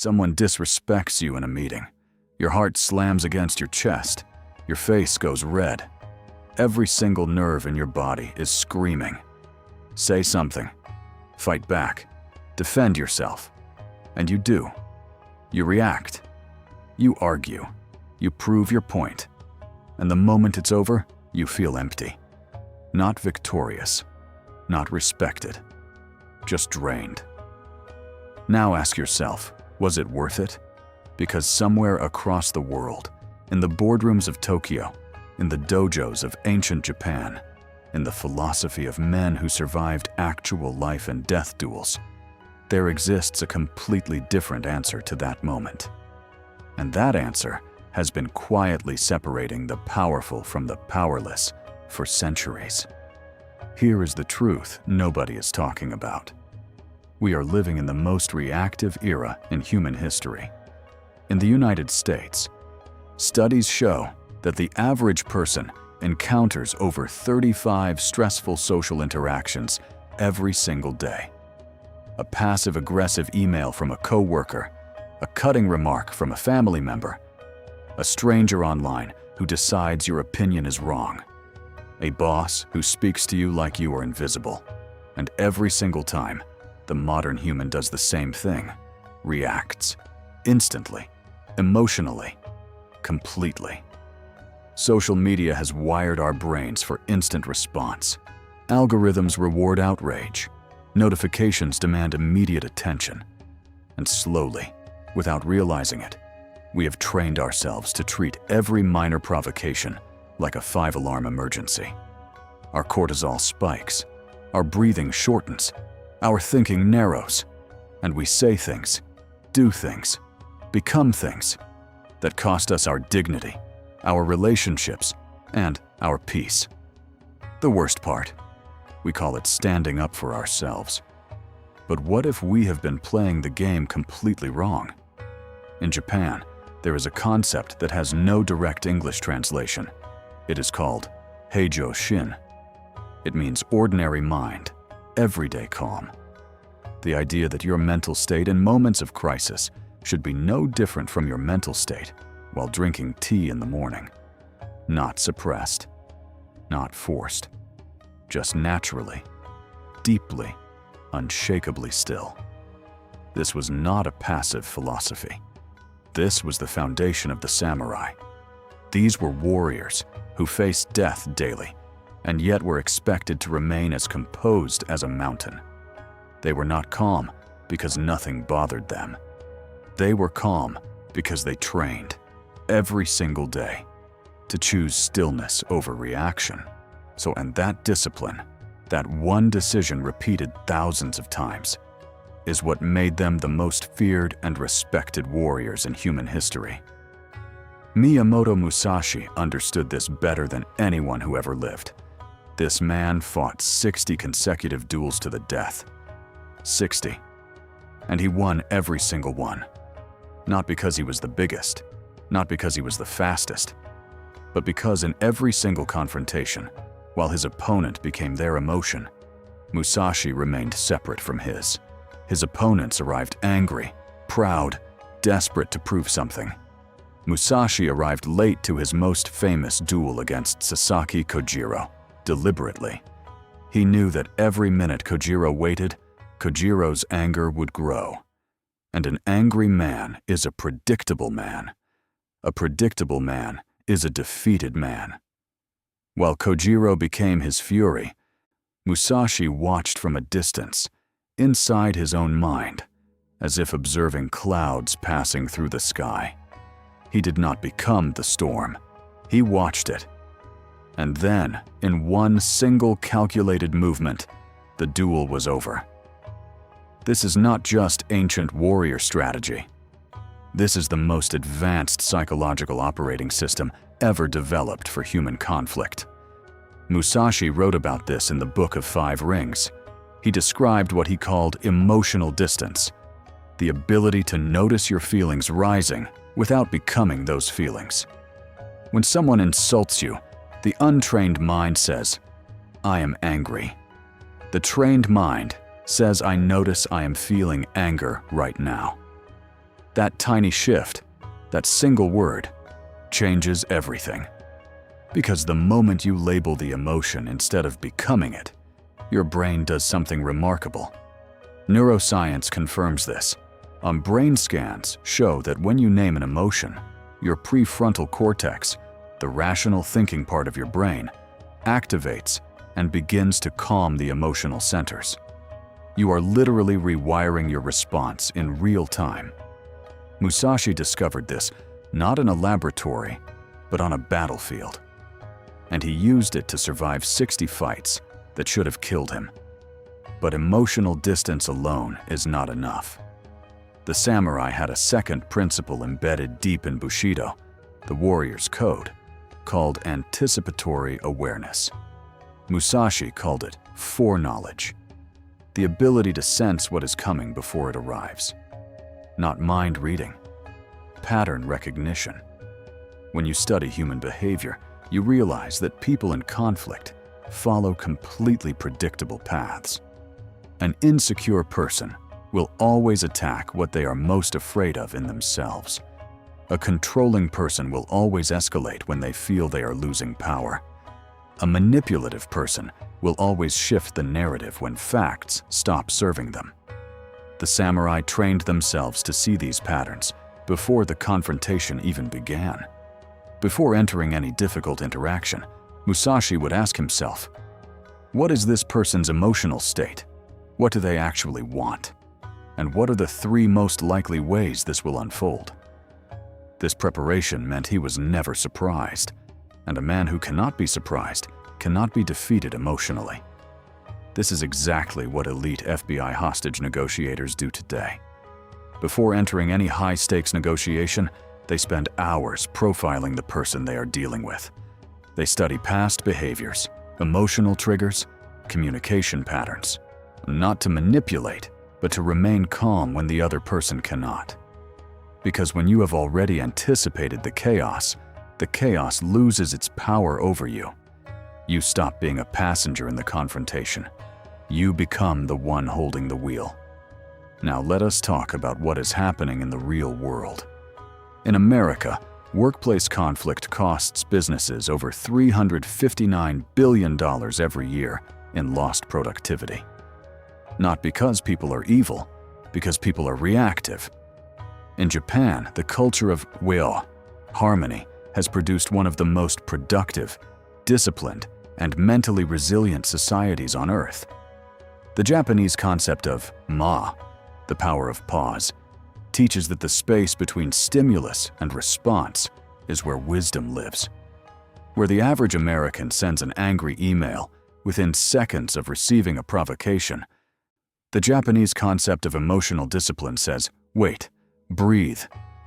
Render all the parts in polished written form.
Someone disrespects you in a meeting. Your heart slams against your chest. Your face goes red. Every single nerve in your body is screaming. Say something. Fight back. Defend yourself. And you do. You react. You argue. You prove your point. And the moment it's over, you feel empty. Not victorious. Not respected. Just drained. Now ask yourself, was it worth it? Because somewhere across the world, in the boardrooms of Tokyo, in the dojos of ancient Japan, in the philosophy of men who survived actual life and death duels, there exists a completely different answer to that moment. And that answer has been quietly separating the powerful from the powerless for centuries. Here is the truth nobody is talking about. We are living in the most reactive era in human history. In the United States, studies show that the average person encounters over 35 stressful social interactions every single day. A passive-aggressive email from a coworker, a cutting remark from a family member, a stranger online who decides your opinion is wrong, a boss who speaks to you like you are invisible. And every single time, the modern human does the same thing, reacts, instantly, emotionally, completely. Social media has wired our brains for instant response. Algorithms reward outrage. Notifications demand immediate attention. And slowly, without realizing it, we have trained ourselves to treat every minor provocation like a 5-alarm emergency. Our cortisol spikes, our breathing shortens, our thinking narrows, and we say things, do things, become things that cost us our dignity, our relationships, and our peace. The worst part, we call it standing up for ourselves. But what if we have been playing the game completely wrong? In Japan, there is a concept that has no direct English translation. It is called Heijo-Shin. It means ordinary mind, everyday calm. The idea that your mental state in moments of crisis should be no different from your mental state while drinking tea in the morning. Not suppressed, not forced, just naturally, deeply, unshakably still. This was not a passive philosophy. This was the foundation of the samurai. These were warriors who faced death daily, and yet were expected to remain as composed as a mountain. They were not calm because nothing bothered them. They were calm because they trained every single day to choose stillness over reaction. And that discipline, that one decision repeated thousands of times, is what made them the most feared and respected warriors in human history. Miyamoto Musashi understood this better than anyone who ever lived. This man fought 60 consecutive duels to the death. 60. And he won every single one. Not because he was the biggest, not because he was the fastest, but because in every single confrontation, while his opponent became their emotion, Musashi remained separate from his. His opponents arrived angry, proud, desperate to prove something. Musashi arrived late to his most famous duel against Sasaki Kojiro, deliberately. He knew that every minute Kojiro waited, Kojiro's anger would grow. And an angry man is a predictable man. A predictable man is a defeated man. While Kojiro became his fury, Musashi watched from a distance, inside his own mind, as if observing clouds passing through the sky. He did not become the storm. He watched it. And then, in one single calculated movement, the duel was over. This is not just ancient warrior strategy. This is the most advanced psychological operating system ever developed for human conflict. Musashi wrote about this in the Book of Five Rings. He described what he called emotional distance, the ability to notice your feelings rising without becoming those feelings. When someone insults you, the untrained mind says, "I am angry." The trained mind says, "I notice I am feeling anger right now." That tiny shift, that single word, changes everything. Because the moment you label the emotion instead of becoming it, your brain does something remarkable. Neuroscience confirms this. Brain scans show that when you name an emotion, your prefrontal cortex, the rational thinking part of your brain, activates and begins to calm the emotional centers. You are literally rewiring your response in real time. Musashi discovered this not in a laboratory, but on a battlefield. And he used it to survive 60 fights that should have killed him. But emotional distance alone is not enough. The samurai had a second principle embedded deep in Bushido, the warrior's code, called Anticipatory Awareness. Musashi called it foreknowledge, the ability to sense what is coming before it arrives. Not mind reading, pattern recognition. When you study human behavior, you realize that people in conflict follow completely predictable paths. An insecure person will always attack what they are most afraid of in themselves. A controlling person will always escalate when they feel they are losing power. A manipulative person will always shift the narrative when facts stop serving them. The samurai trained themselves to see these patterns before the confrontation even began. Before entering any difficult interaction, Musashi would ask himself, what is this person's emotional state? What do they actually want? And what are the 3 most likely ways this will unfold? This preparation meant he was never surprised, and a man who cannot be surprised cannot be defeated emotionally. This is exactly what elite FBI hostage negotiators do today. Before entering any high-stakes negotiation, they spend hours profiling the person they are dealing with. They study past behaviors, emotional triggers, communication patterns, not to manipulate, but to remain calm when the other person cannot. Because when you have already anticipated the chaos loses its power over you. You stop being a passenger in the confrontation. You become the one holding the wheel. Now let us talk about what is happening in the real world. In America, workplace conflict costs businesses over $359 billion every year in lost productivity. Not because people are evil, because people are reactive. In Japan, the culture of Heijo, harmony, has produced one of the most productive, disciplined, and mentally resilient societies on Earth. The Japanese concept of ma, the power of pause, teaches that the space between stimulus and response is where wisdom lives. Where the average American sends an angry email within seconds of receiving a provocation, the Japanese concept of emotional discipline says, wait, breathe,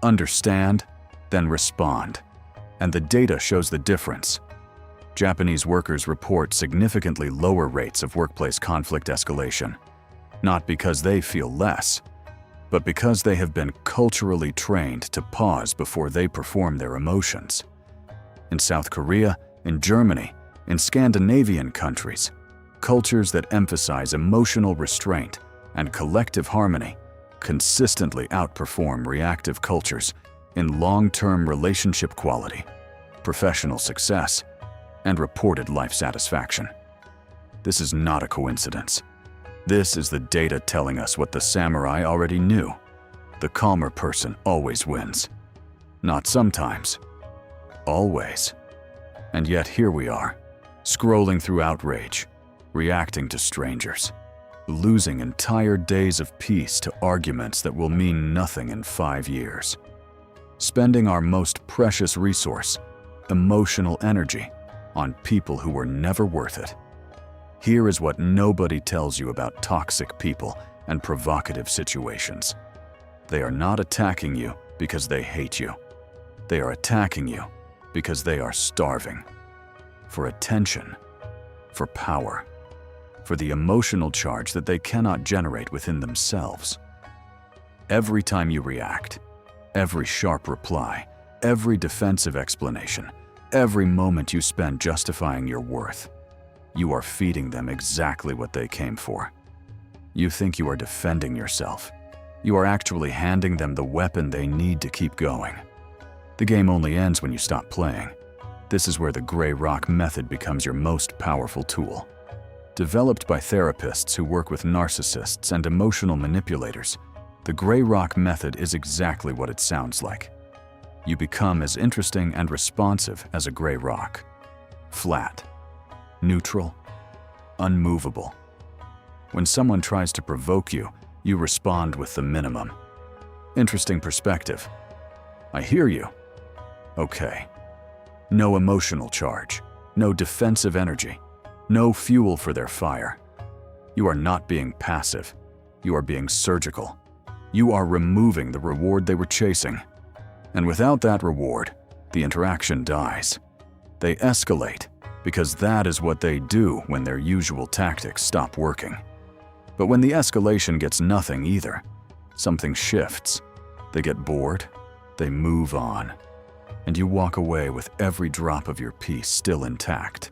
understand, then respond. And the data shows the difference. Japanese workers report significantly lower rates of workplace conflict escalation, not because they feel less, but because they have been culturally trained to pause before they perform their emotions. In South Korea, in Germany, in Scandinavian countries, cultures that emphasize emotional restraint and collective harmony consistently outperform reactive cultures in long-term relationship quality, professional success, and reported life satisfaction. This is not a coincidence. This is the data telling us what the samurai already knew. The calmer person always wins. Not sometimes. Always. And yet here we are, scrolling through outrage, reacting to strangers, losing entire days of peace to arguments that will mean nothing in 5 years. Spending our most precious resource, emotional energy, on people who were never worth it. Here is what nobody tells you about toxic people and provocative situations. They are not attacking you because they hate you. They are attacking you because they are starving. For attention, for power, for the emotional charge that they cannot generate within themselves. Every time you react, every sharp reply, every defensive explanation, every moment you spend justifying your worth, you are feeding them exactly what they came for. You think you are defending yourself. You are actually handing them the weapon they need to keep going. The game only ends when you stop playing. This is where the gray rock method becomes your most powerful tool. Developed by therapists who work with narcissists and emotional manipulators, the gray rock method is exactly what it sounds like. You become as interesting and responsive as a gray rock. Flat, neutral, unmovable. When someone tries to provoke you, you respond with the minimum. Interesting perspective. I hear you. Okay. No emotional charge, no defensive energy, no fuel for their fire. You are not being passive. You are being surgical. You are removing the reward they were chasing. And without that reward, the interaction dies. They escalate, because that is what they do when their usual tactics stop working. But when the escalation gets nothing either, something shifts. They get bored, they move on, and you walk away with every drop of your peace still intact.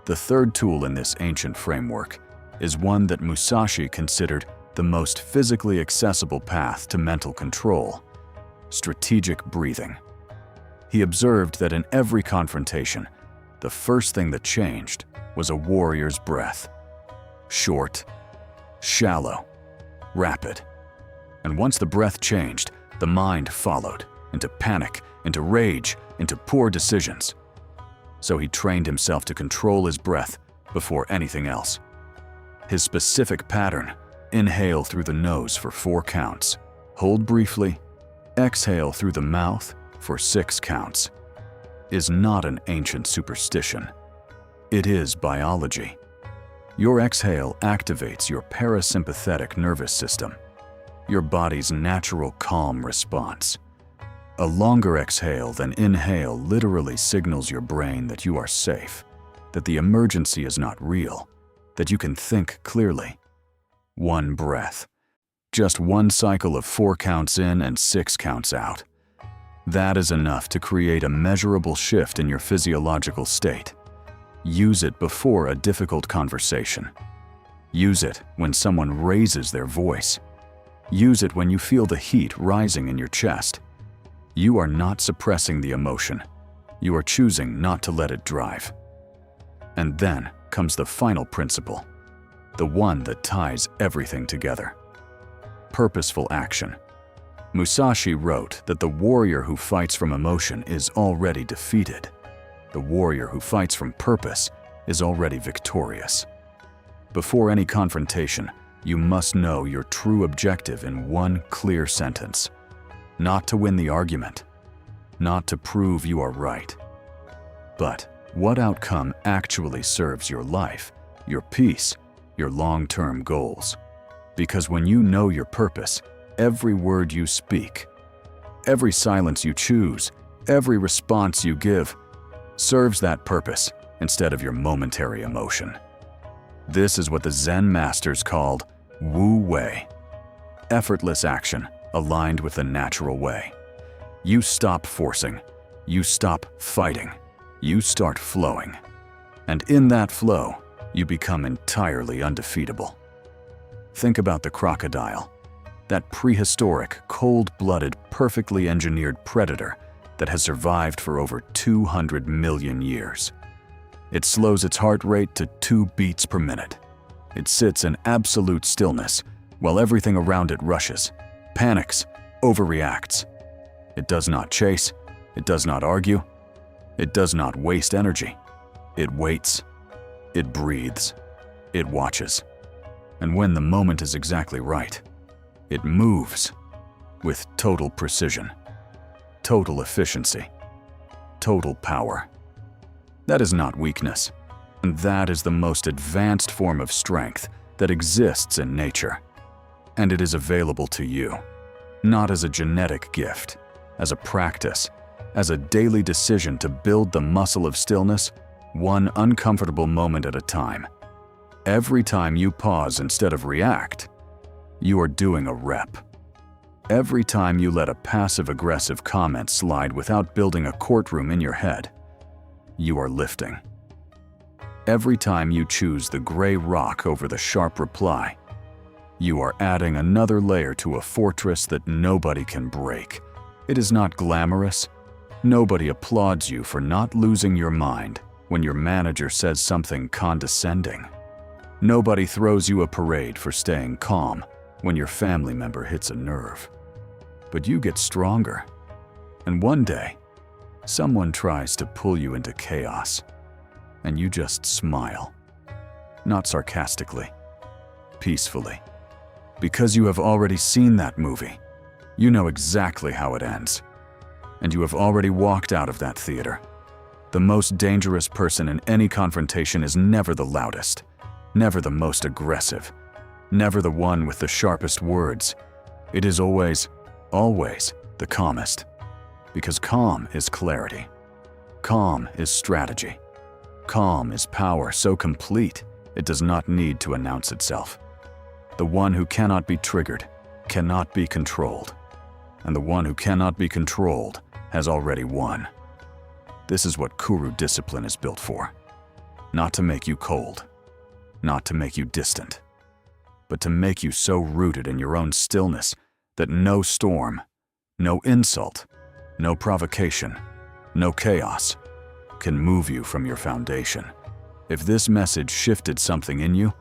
The third tool in this ancient framework is one that Musashi considered the most physically accessible path to mental control: strategic breathing. He observed that in every confrontation, the first thing that changed was a warrior's breath. Short, shallow, rapid. And once the breath changed, the mind followed, into panic, into rage, into poor decisions. So he trained himself to control his breath before anything else. His specific pattern: inhale through the nose for 4 counts, hold briefly, exhale through the mouth for 6 counts, is not an ancient superstition. It is biology. Your exhale activates your parasympathetic nervous system, your body's natural calm response. A longer exhale than inhale literally signals your brain that you are safe, that the emergency is not real, that you can think clearly. 1 breath. Just 1 cycle of 4 counts in and 6 counts out. That is enough to create a measurable shift in your physiological state. Use it before a difficult conversation. Use it when someone raises their voice. Use it when you feel the heat rising in your chest. You are not suppressing the emotion. You are choosing not to let it drive. And then comes the final principle, the one that ties everything together: purposeful action. Musashi wrote that the warrior who fights from emotion is already defeated. The warrior who fights from purpose is already victorious. Before any confrontation, you must know your true objective in 1 clear sentence: not to win the argument, not to prove you are right, but what outcome actually serves your life, your peace, your long-term goals. Because when you know your purpose, every word you speak, every silence you choose, every response you give, serves that purpose instead of your momentary emotion. This is what the Zen masters called Wu Wei, effortless action aligned with the natural way. You stop forcing, you stop fighting, you start flowing. And in that flow, you become entirely undefeatable. Think about the crocodile, that prehistoric, cold-blooded, perfectly engineered predator that has survived for over 200 million years. It slows its heart rate to 2 beats per minute. It sits in absolute stillness while everything around it rushes, panics, overreacts. It does not chase, it does not argue, it does not waste energy. It waits, it breathes, it watches. And when the moment is exactly right, it moves with total precision, total efficiency, total power. That is not weakness, and that is the most advanced form of strength that exists in nature. And it is available to you, not as a genetic gift, as a practice, as a daily decision to build the muscle of stillness, 1 uncomfortable moment at a time. Every time you pause instead of react, you are doing a rep. Every time you let a passive-aggressive comment slide without building a courtroom in your head, you are lifting. Every time you choose the gray rock over the sharp reply, You are adding another layer to a fortress that nobody can break. It is not glamorous. Nobody applauds you for not losing your mind when your manager says something condescending. Nobody throws you a parade for staying calm when your family member hits a nerve. But you get stronger. And one day, someone tries to pull you into chaos, and you just smile. Not sarcastically, peacefully. Because you have already seen that movie. You know exactly how it ends. And you have already walked out of that theater. The most dangerous person in any confrontation is never the loudest, never the most aggressive, never the one with the sharpest words. It is always the calmest. Because calm is clarity. Calm is strategy. Calm is power so complete it does not need to announce itself. The one who cannot be triggered cannot be controlled. And the one who cannot be controlled has already won. This is what Kuro discipline is built for. Not to make you cold, not to make you distant, but to make you so rooted in your own stillness that no storm, no insult, no provocation, no chaos can move you from your foundation. If this message shifted something in you,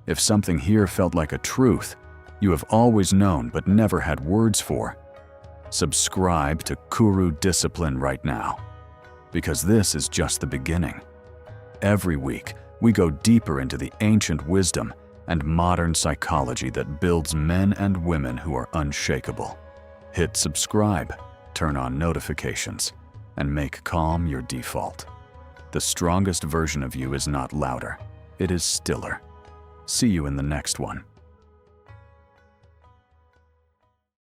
if something here felt like a truth you have always known but never had words for, subscribe to Kuro Discipline right now, because this is just the beginning. Every week, we go deeper into the ancient wisdom and modern psychology that builds men and women who are unshakable. Hit subscribe, turn on notifications, and make calm your default. The strongest version of you is not louder, it is stiller. See you in the next one.